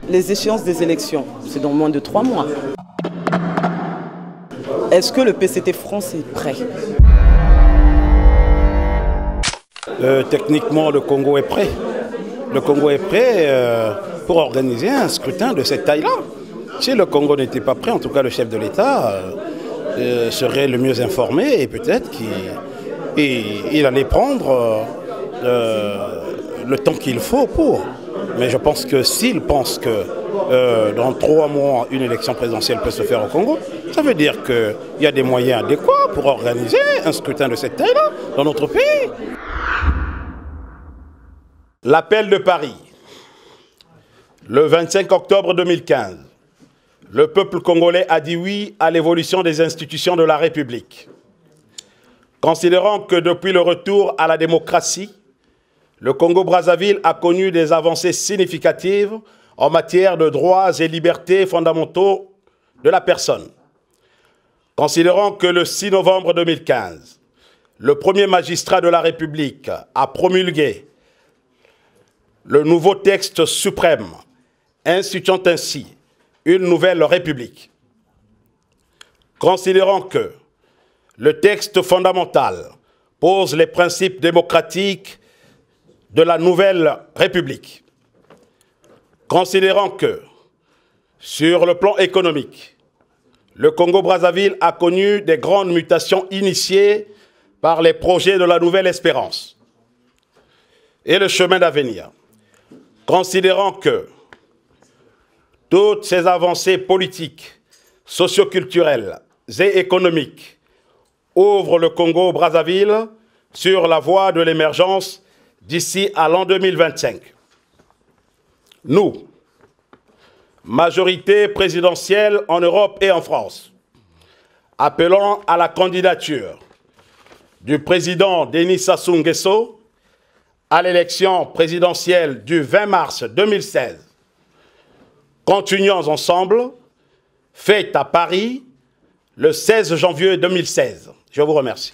Les échéances des élections, c'est dans moins de 3 mois. Est-ce que le PCT France est prêt? Techniquement, le Congo est prêt. Le Congo est prêt pour organiser un scrutin de cette taille-là. Si le Congo n'était pas prêt, en tout cas le chef de l'État serait le mieux informé et peut-être qu'il allait prendre le temps qu'il faut pour. Mais je pense que s'il pense que dans 3 mois, une élection présidentielle peut se faire au Congo, ça veut dire qu'il y a des moyens adéquats pour organiser un scrutin de cette taille-là dans notre pays. L'appel de Paris, le 25 octobre 2015. Le peuple congolais a dit oui à l'évolution des institutions de la République. Considérant que depuis le retour à la démocratie, le Congo-Brazzaville a connu des avancées significatives en matière de droits et libertés fondamentaux de la personne. Considérant que le 6 novembre 2015, le premier magistrat de la République a promulgué le nouveau texte suprême instituant ainsi une nouvelle République. Considérant que le texte fondamental pose les principes démocratiques de la nouvelle République. Considérant que, sur le plan économique, le Congo-Brazzaville a connu des grandes mutations initiées par les projets de la Nouvelle Espérance et le chemin d'avenir. Considérant que toutes ces avancées politiques, socioculturelles et économiques ouvrent le Congo-Brazzaville sur la voie de l'émergence d'ici à l'an 2025. Nous, majorité présidentielle en Europe et en France, appelons à la candidature du président Denis Sassou Nguesso à l'élection présidentielle du 20 mars 2016. Continuons ensemble, faite à Paris le 16 janvier 2016. Je vous remercie.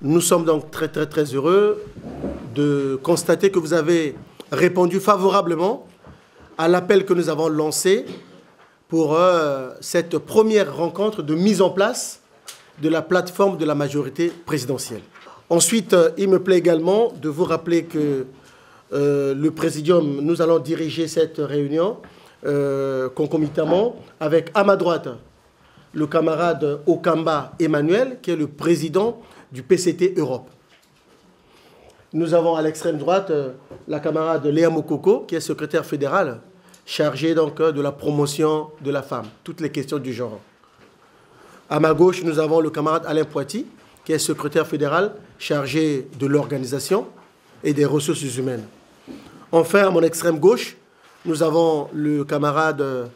Nous sommes donc très heureux de constater que vous avez répondu favorablement à l'appel que nous avons lancé pour cette première rencontre de mise en place de la plateforme de la majorité présidentielle. Ensuite, il me plaît également de vous rappeler que le Présidium, nous allons diriger cette réunion concomitamment avec, à ma droite, le camarade Okamba Emmanuel, qui est le président du PCT Europe. Nous avons à l'extrême droite la camarade Léa Mokoko, qui est secrétaire fédérale, chargée donc de la promotion de la femme, toutes les questions du genre. À ma gauche, nous avons le camarade Alain Poiti, qui est secrétaire fédéral, chargé de l'organisation et des ressources humaines. Enfin, à mon extrême gauche, nous avons le camarade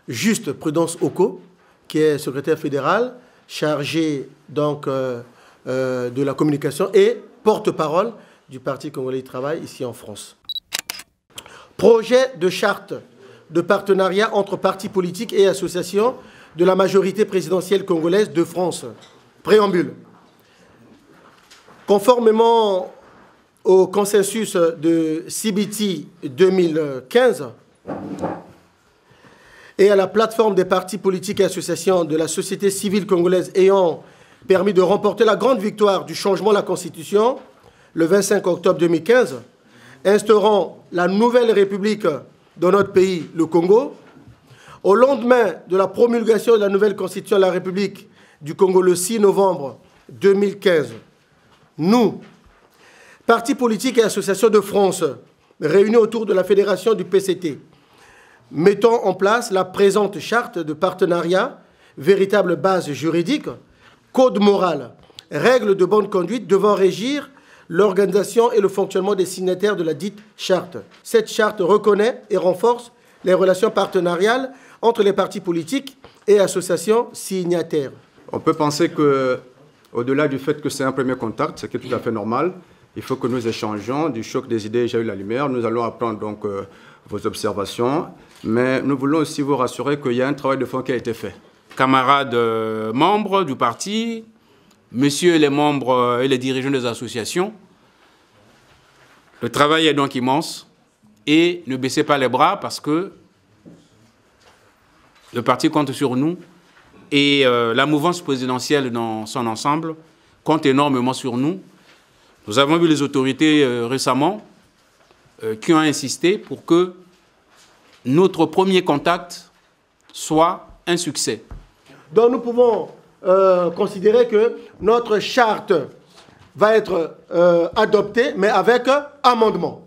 Juste Prudence Oko, qui est secrétaire fédéral, chargé donc de la communication et porte-parole du Parti congolais du travail ici en France. Projet de charte de partenariat entre partis politiques et associations de la majorité présidentielle congolaise de France. Préambule. Conformément au consensus de CBT 2015 et à la plateforme des partis politiques et associations de la société civile congolaise ayant permis de remporter la grande victoire du changement de la Constitution le 25 octobre 2015, instaurant la nouvelle République dans notre pays, le Congo. Au lendemain de la promulgation de la nouvelle Constitution de la République du Congo le 6 novembre 2015, nous, partis politiques et associations de France, réunis autour de la fédération du PCT, mettons en place la présente charte de partenariat, véritable base juridique, code moral règles de bonne conduite devant régir l'organisation et le fonctionnement des signataires de la dite charte. Cette charte reconnaît et renforce les relations partenariales entre les partis politiques et associations signataires. On peut penser que, au-delà du fait que c'est un premier contact, ce qui est tout à fait normal, il faut que nous échangions du choc des idées. J'ai eu la lumière. Nous allons apprendre donc vos observations, mais nous voulons aussi vous rassurer qu'il y a un travail de fond qui a été fait. Camarades membres du parti, messieurs les membres et les dirigeants des associations, le travail est donc immense et ne baissez pas les bras parce que le parti compte sur nous et la mouvance présidentielle dans son ensemble compte énormément sur nous. Nous avons vu les autorités récemment qui ont insisté pour que notre premier contact soit un succès. Donc nous pouvons considérer que notre charte va être adoptée, mais avec amendement.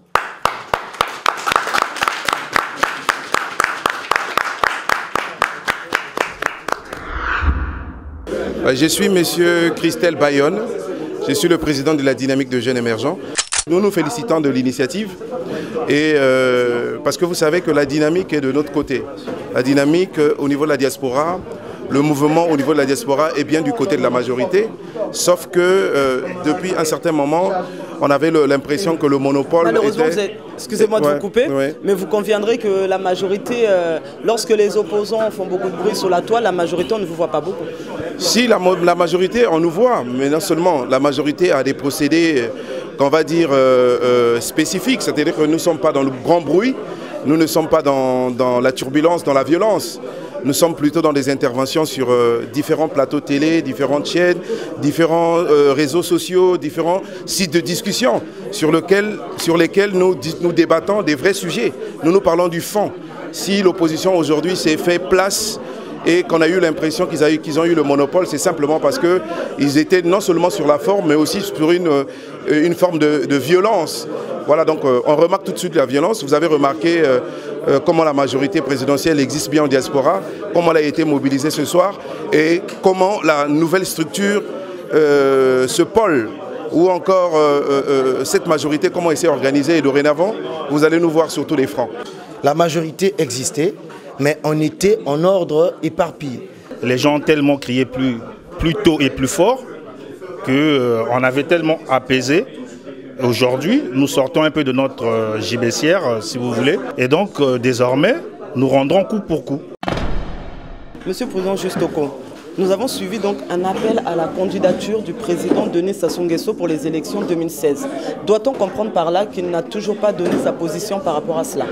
Je suis M. Christelle Bayonne, je suis le président de la dynamique de jeunes émergents. Nous nous félicitons de l'initiative et parce que vous savez que la dynamique est de notre côté. La dynamique au niveau de la diaspora, le mouvement au niveau de la diaspora est bien du côté de la majorité, sauf que depuis un certain moment, on avait l'impression que le monopole malheureusement, était... excusez-moi de vous couper, mais vous conviendrez que la majorité, lorsque les opposants font beaucoup de bruit sur la toile, la majorité, on ne vous voit pas beaucoup. Si, la majorité, on nous voit, mais non seulement, la majorité a des procédés, qu'on va dire, spécifiques, c'est-à-dire que nous ne sommes pas dans le grand bruit, nous ne sommes pas dans la turbulence, dans la violence. Nous sommes plutôt dans des interventions sur différents plateaux télé, différentes chaînes, différents réseaux sociaux, différents sites de discussion sur lesquels nous débattons des vrais sujets. Nous parlons du fond. Si l'opposition aujourd'hui s'est fait place et qu'on a eu l'impression qu'ils ont eu le monopole, c'est simplement parce qu'ils étaient non seulement sur la forme, mais aussi sur une forme de violence. Voilà, donc on remarque tout de suite la violence. Vous avez remarqué comment la majorité présidentielle existe bien en diaspora, comment elle a été mobilisée ce soir et comment la nouvelle structure, ce pôle ou encore cette majorité, comment elle s'est organisée. Et dorénavant, vous allez nous voir sur tous les fronts. La majorité existait, mais on était en ordre éparpillé. Les gens ont tellement crié plus tôt et plus fort qu'on avait tellement apaisé. Aujourd'hui, nous sortons un peu de notre gibecière, si vous voulez. Et donc, désormais, nous rendrons coup pour coup. Monsieur le Président Justoko, nous avons suivi donc un appel à la candidature du président Denis Sassou Nguesso pour les élections 2016. Doit-on comprendre par là qu'il n'a toujours pas donné sa position par rapport à cela?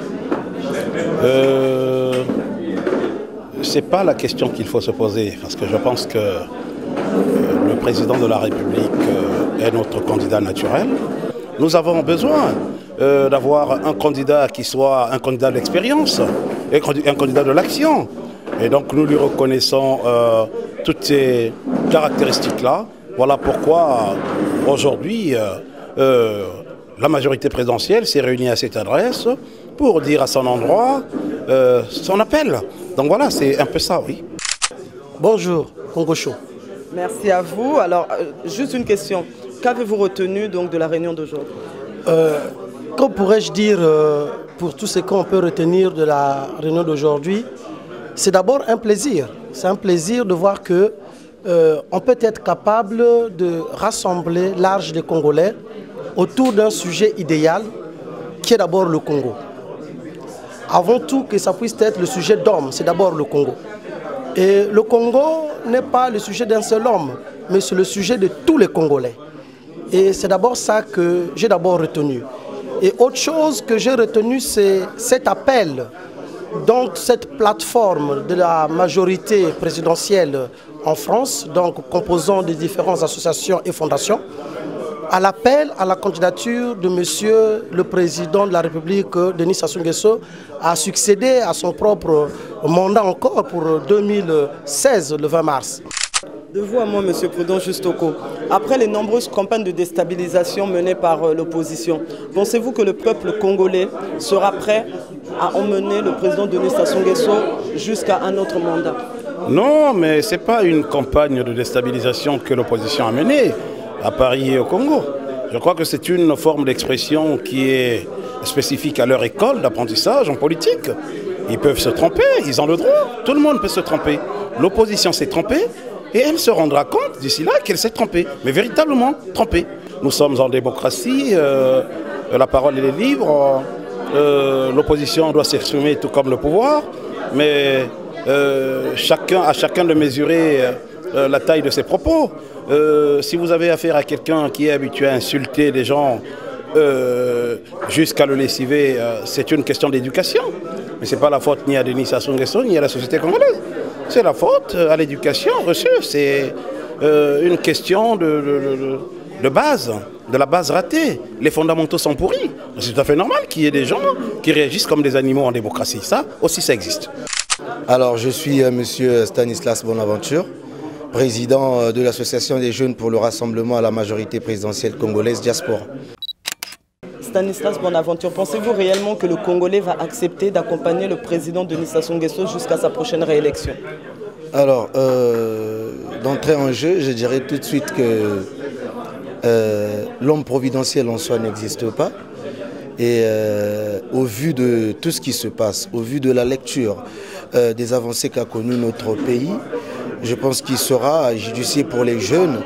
Ce n'est pas la question qu'il faut se poser, parce que je pense que le président de la République est notre candidat naturel. Nous avons besoin d'avoir un candidat qui soit un candidat d'expérience et un candidat de l'action. Et donc nous lui reconnaissons toutes ces caractéristiques-là. Voilà pourquoi aujourd'hui la majorité présidentielle s'est réunie à cette adresse pour dire à son endroit son appel. Donc voilà, c'est un peu ça, oui. Bonjour, Congo Show. Merci à vous. Alors, juste une question. Qu'avez-vous retenu donc de la réunion d'aujourd'hui? Que pourrais-je dire pour tout ce qu'on peut retenir de la réunion d'aujourd'hui? C'est d'abord un plaisir. C'est un plaisir de voir que on peut être capable de rassembler large des Congolais autour d'un sujet idéal qui est d'abord le Congo. Avant tout, que ça puisse être le sujet d'homme, c'est d'abord le Congo. Et le Congo n'est pas le sujet d'un seul homme, mais c'est le sujet de tous les Congolais. Et c'est d'abord ça que j'ai d'abord retenu. Et autre chose que j'ai retenu, c'est cet appel, donc cette plateforme de la majorité présidentielle en France, donc composant des différentes associations et fondations, à l'appel à la candidature de Monsieur le Président de la République, Denis Sassou Nguesso, à succéder à son propre mandat encore pour 2016, le 20 mars. De vous à moi, Monsieur Prudent Justoko, après les nombreuses campagnes de déstabilisation menées par l'opposition, pensez-vous que le peuple congolais sera prêt à emmener le président Denis Sassou Nguesso jusqu'à un autre mandat? Non, mais ce n'est pas une campagne de déstabilisation que l'opposition a menée à Paris et au Congo. Je crois que c'est une forme d'expression qui est spécifique à leur école d'apprentissage en politique. Ils peuvent se tromper, ils ont le droit. Tout le monde peut se tromper. L'opposition s'est trompée et elle se rendra compte d'ici là qu'elle s'est trompée, mais véritablement trompée. Nous sommes en démocratie, la parole est libre, l'opposition doit s'exprimer tout comme le pouvoir, mais à chacun de mesurer la taille de ses propos. Si vous avez affaire à quelqu'un qui est habitué à insulter les gens jusqu'à le lessiver, c'est une question d'éducation. Mais ce n'est pas la faute ni à Denis Sassou Nguesso ni à la société congolaise. C'est la faute à l'éducation reçue. C'est une question de base, de la base ratée. Les fondamentaux sont pourris. C'est tout à fait normal qu'il y ait des gens qui réagissent comme des animaux en démocratie. Ça aussi, ça existe. Alors, je suis monsieur Stanislas Bonaventure, président de l'Association des jeunes pour le rassemblement à la majorité présidentielle congolaise Diaspora. Stanislas Bonaventure, pensez-vous réellement que le Congolais va accepter d'accompagner le président Denis Sassou Nguesso jusqu'à sa prochaine réélection? Alors, d'entrée en jeu, je dirais tout de suite que l'homme providentiel en soi n'existe pas. Et au vu de tout ce qui se passe, au vu de la lecture des avancées qu'a connu notre pays, je pense qu'il sera judicieux pour les jeunes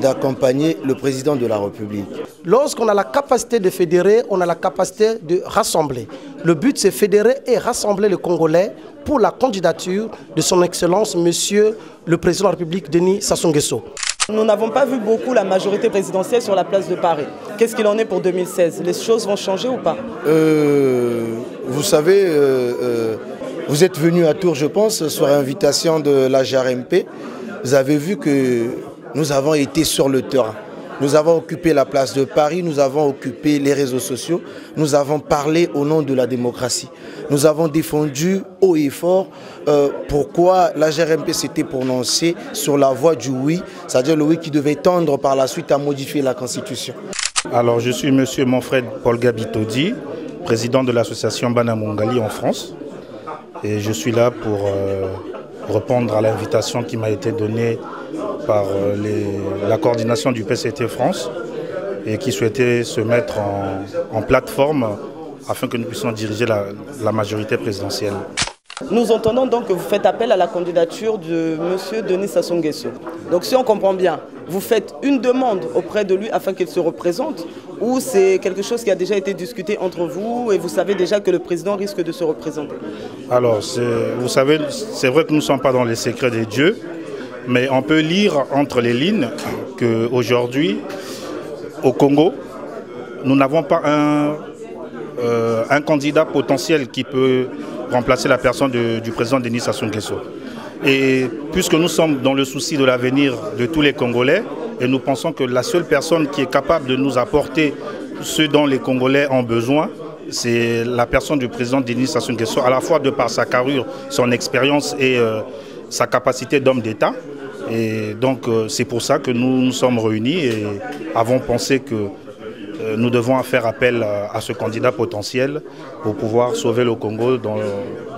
d'accompagner le président de la République. Lorsqu'on a la capacité de fédérer, on a la capacité de rassembler. Le but, c'est fédérer et rassembler les Congolais pour la candidature de son Excellence, Monsieur le Président de la République, Denis Sassou Nguesso. Nous n'avons pas vu beaucoup la majorité présidentielle sur la place de Paris. Qu'est-ce qu'il en est pour 2016? Les choses vont changer ou pas? Vous savez, vous êtes venu à Tours, je pense, sur invitation de la JRMP. Vous avez vu que nous avons été sur le terrain. Nous avons occupé la place de Paris, nous avons occupé les réseaux sociaux, nous avons parlé au nom de la démocratie. Nous avons défendu haut et fort pourquoi la JRMP s'était prononcée sur la voie du oui, c'est-à-dire le oui qui devait tendre par la suite à modifier la Constitution. Alors je suis monsieur Manfred Paul Gabitodi, président de l'association Banamungali en France. Et je suis là pour répondre à l'invitation qui m'a été donnée par la coordination du PCT France et qui souhaitait se mettre en plateforme afin que nous puissions diriger la majorité présidentielle. Nous entendons donc que vous faites appel à la candidature de M. Denis Sassou Nguesso. Donc si on comprend bien, vous faites une demande auprès de lui afin qu'il se représente, ou c'est quelque chose qui a déjà été discuté entre vous et vous savez déjà que le président risque de se représenter? Alors, vous savez, c'est vrai que nous ne sommes pas dans les secrets des dieux, mais on peut lire entre les lignes qu'aujourd'hui, au Congo, nous n'avons pas un candidat potentiel qui peut remplacer la personne du président Denis Sassou Nguesso. Et puisque nous sommes dans le souci de l'avenir de tous les Congolais, et nous pensons que la seule personne qui est capable de nous apporter ce dont les Congolais ont besoin, c'est la personne du président Denis Sassou Nguesso, à la fois de par sa carrure, son expérience et sa capacité d'homme d'État. Et donc c'est pour ça que nous nous sommes réunis et avons pensé que nous devons faire appel à ce candidat potentiel pour pouvoir sauver le Congo dans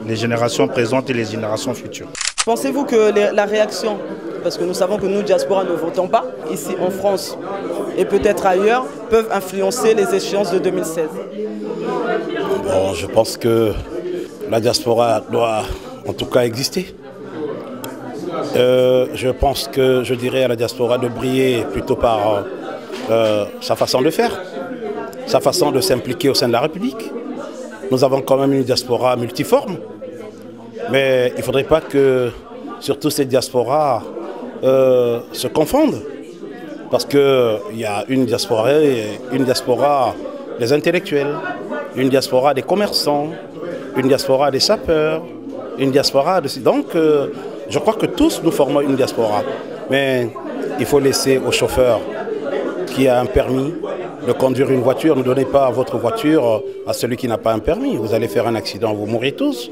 les générations présentes et les générations futures. Pensez-vous que la réaction, parce que nous savons que nous, diaspora, ne votons pas, ici en France et peut-être ailleurs, peuvent influencer les échéances de 2016? Bon, je pense que la diaspora doit en tout cas exister. Je pense que je dirais à la diaspora de briller plutôt par sa façon de faire, sa façon de s'impliquer au sein de la République. Nous avons quand même une diaspora multiforme, mais il ne faudrait pas que surtout ces diasporas se confondent, parce qu'il y a une diaspora des intellectuels, une diaspora des commerçants, une diaspora des sapeurs, une diaspora de... Donc, je crois que tous nous formons une diaspora, mais il faut laisser au chauffeur qui a un permis de conduire une voiture. Ne donnez pas votre voiture à celui qui n'a pas un permis. Vous allez faire un accident, vous mourrez tous.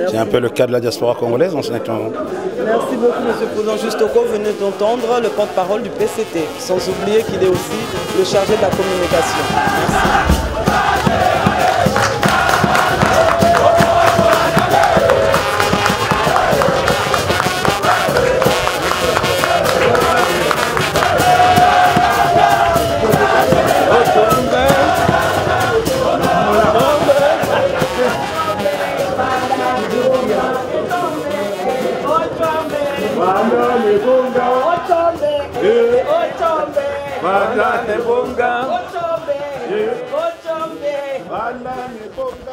C'est un peu le cas de la diaspora congolaise en ce moment. Merci beaucoup, M. le Président Justoko. Vous venez d'entendre le porte-parole du PCT, sans oublier qu'il est aussi le chargé de la communication. Merci. Banane bonga, Ochombe, Ochombe, Banane bonga, Ochombe, Ochombe, Banane bonga.